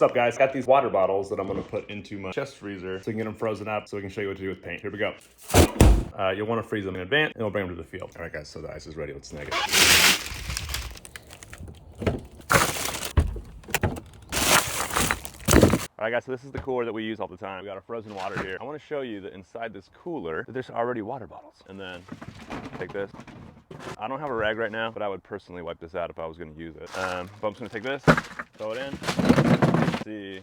What's up, guys? Got these water bottles that I'm gonna put into my chest freezer so we can get them frozen up so we can show you what to do with paint. Here we go. You'll wanna freeze them in advance and we'll bring them to the field. All right, guys, so the ice is ready. Let's snag it. All right, guys, so this is the cooler that we use all the time. We got our frozen water here. I wanna show you that inside this cooler, that there's already water bottles. And then take this. I don't have a rag right now, but I would personally wipe this out if I was gonna use it. But I'm just gonna take this, throw it in. See,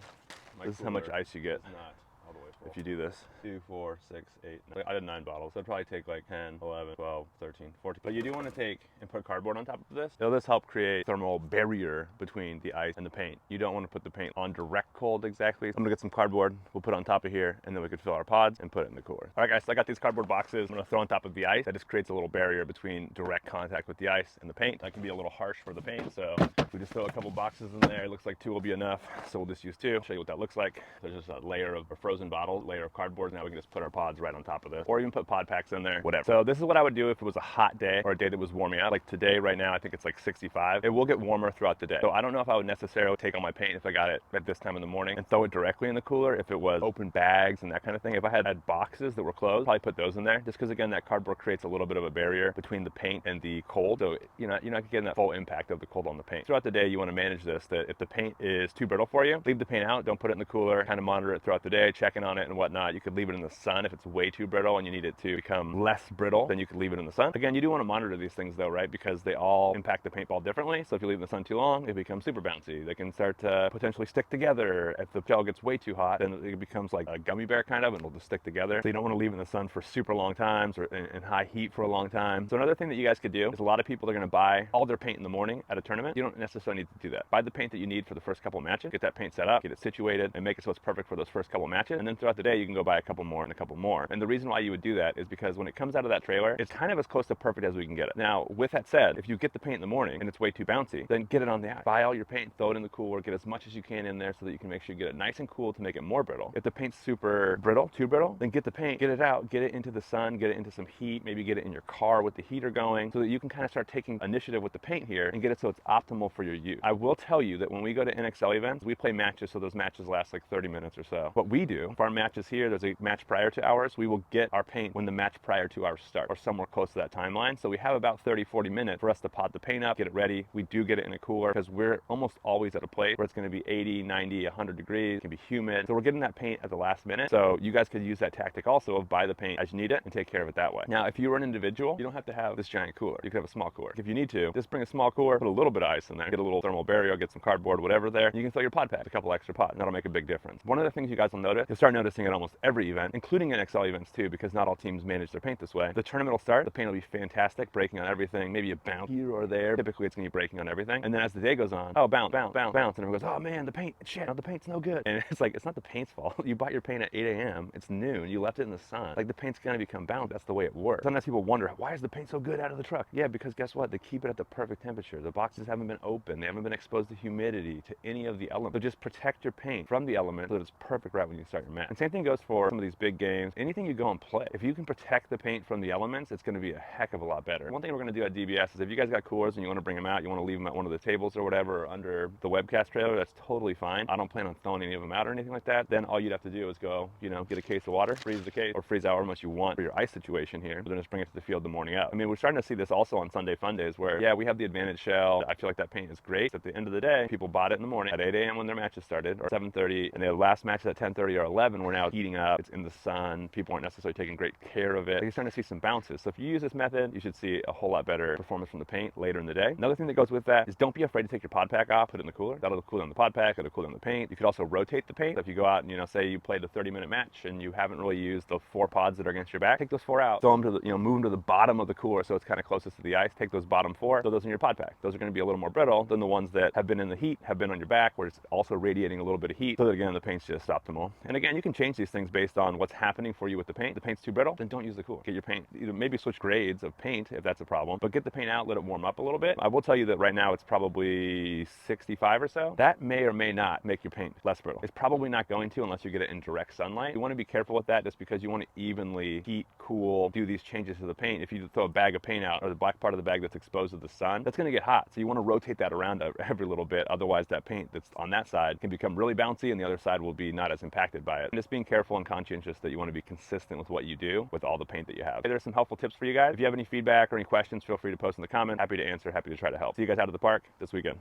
this is how much ice you get. Not all the way full. If you do this. 2, 4, 6, 8, 9. I did 9 bottles. So I'd probably take like 10, 11, 12, 13, 14. But you do want to take and put cardboard on top of this. It'll just help create thermal barrier between the ice and the paint. You don't want to put the paint on direct cold exactly. I'm gonna get some cardboard. We'll put it on top of here, and then we could fill our pods and put it in the cooler. All right, guys, so I got these cardboard boxes. I'm gonna throw on top of the ice. That just creates a little barrier between direct contact with the ice and the paint. That can be a little harsh for the paint, so we just throw a couple boxes in there. It looks like 2 will be enough, so we'll just use 2. I'll show you what that looks like. There's just a layer of a frozen bottle, layer of cardboard. Now we can just put our pods right on top of this, or even put pod packs in there, whatever. So this is what I would do if it was a hot day or a day that was warming out. Like today, right now, I think it's like 65. It will get warmer throughout the day. So I don't know if I would necessarily take all my paint if I got it at this time in the morning and throw it directly in the cooler. If it was open bags and that kind of thing, if I had boxes that were closed, probably put those in there, just because again, that cardboard creates a little bit of a barrier between the paint and the cold. So you're not getting that full impact of the cold on the paint. Throughout the day, you want to manage this, that if the paint is too brittle for you, leave the paint out, don't put it in the cooler, kind of monitor it throughout the day, checking on it and whatnot. You could leave it in the sun if it's way too brittle and you need it to become less brittle, then you could leave it in the sun. Again, you do want to monitor these things though, right? Because they all impact the paintball differently. So if you leave it in the sun too long, it becomes super bouncy. They can start to potentially stick together. If the gel gets way too hot, then it becomes like a gummy bear kind of, and it'll just stick together. So you don't want to leave it in the sun for super long times or in high heat for a long time. So another thing that you guys could do is a lot of people are going to buy all their paint in the morning at a tournament. You don't necessarily need to do that. Buy the paint that you need for the first couple of matches, get that paint set up, get it situated, and make it so it's perfect for those first couple of matches. And then throughout the day, you can go buy a couple more and a couple more. And the reason why you would do that is because when it comes out of that trailer, it's kind of as close to perfect as we can get it. Now, with that said, if you get the paint in the morning and it's way too bouncy, then get it on the ice. Buy all your paint, throw it in the cooler, get as much as you can in there so that you can make sure you get it nice and cool to make it more brittle. If the paint's super brittle, too brittle, then get the paint, get it out, get it into the sun, get it into some heat, maybe get it in your car with the heater going so that you can kind of start taking initiative with the paint here and get it so it's optimal for your use. I will tell you that when we go to NXL events, we play matches, so those matches last like 30 minutes or so. What we do, for our matches here, there's a match prior to ours, we will get our paint when the match prior to ours start, or somewhere close to that timeline. So we have about 30-40 minutes for us to pot the paint up, get it ready. We do get it in a cooler because we're almost always at a place where it's going to be 80, 90, 100 degrees. It can be humid. So we're getting that paint at the last minute. So you guys could use that tactic also of buy the paint as you need it and take care of it that way. Now, if you were an individual, you don't have to have this giant cooler. You could have a small cooler. If you need to, just bring a small cooler, put a little bit of ice in there, get a little thermal barrier, get some cardboard, whatever there. You can fill your pod pack, a couple extra pods, and that'll make a big difference. One of the things you guys will notice, you'll start noticing at almost every event, including NXL events too, because not all teams manage their paint this way. The tournament will start, the paint will be fantastic, breaking on everything, maybe a bounce here or there. Typically it's gonna be breaking on everything. And then as the day goes on, oh, bounce, bounce, bounce, bounce. And everyone goes, oh man, the paint, shit, no, the paint's no good. And it's like, it's not the paint's fault. You bought your paint at 8 a.m., it's noon, you left it in the sun. Like the paint's gonna become bounce. That's the way it works. Sometimes people wonder, why is the paint so good out of the truck? Yeah, because guess what? They keep it at the perfect temperature. The boxes haven't been open. They haven't been exposed to humidity, to any of the elements. So just protect your paint from the elements so that it's perfect right when you start your match. And same thing goes for some of these big games. Anything you go and play, if you can protect the paint from the elements, it's gonna be a heck of a lot better. One thing we're gonna do at DBS is if you guys got coolers and you wanna bring them out, you wanna leave them at one of the tables or whatever, or under the webcast trailer, that's totally fine. I don't plan on throwing any of them out or anything like that. Then all you'd have to do is go, get a case of water, freeze the case, or freeze however much you want for your ice situation here, but then just bring it to the field the morning up. I mean, we're starting to see this also on Sunday Fun Days where, yeah, we have the Advantage shell. I feel like that paint is great. At the end of the day, people bought it in the morning at 8 a.m. when their matches started, or 7:30, and their last matches at 10:30 or 11 were now heating up. It's in the sun. People aren't necessarily taking great care of it. You're starting to see some bounces. So if you use this method, you should see a whole lot better performance from the paint later in the day. Another thing that goes with that is don't be afraid to take your pod pack off, put it in the cooler. That'll cool down the pod pack, it'll cool down the paint. You could also rotate the paint. So if you go out and, say you played a 30-minute match and you haven't really used the 4 pods that are against your back, take those 4 out, throw them to the, move them to the bottom of the cooler so it's kind of closest to the ice. Take those bottom 4, throw those in your pod pack. Those are going to be a little more brittle than the ones that have been in the heat, have been on your back, where it's also radiating a little bit of heat. So that again, the paint's just optimal. And again, you can change these things based on what's happening for you with the paint. If the paint's too brittle, then don't use the cooler. Get your paint, either maybe switch grades of paint if that's a problem, but get the paint out, let it warm up a little bit. I will tell you that right now it's probably 65 or so. That may or may not make your paint less brittle. It's probably not going to unless you get it in direct sunlight. You want to be careful with that just because you want to evenly heat, cool, do these changes to the paint. If you throw a bag of paint out or the black part of the bag that's exposed to the sun, that's going to get hot. So you want to rotate that around every little bit. Otherwise that paint that's on that side can become really bouncy and the other side will be not as impacted by it. And just being careful and conscientious that you want to be consistent with what you do with all the paint that you have. Hey, there's some helpful tips for you guys. If you have any feedback or any questions, feel free to post in the comments. Happy to answer, happy to try to help. See you guys out at the park this weekend.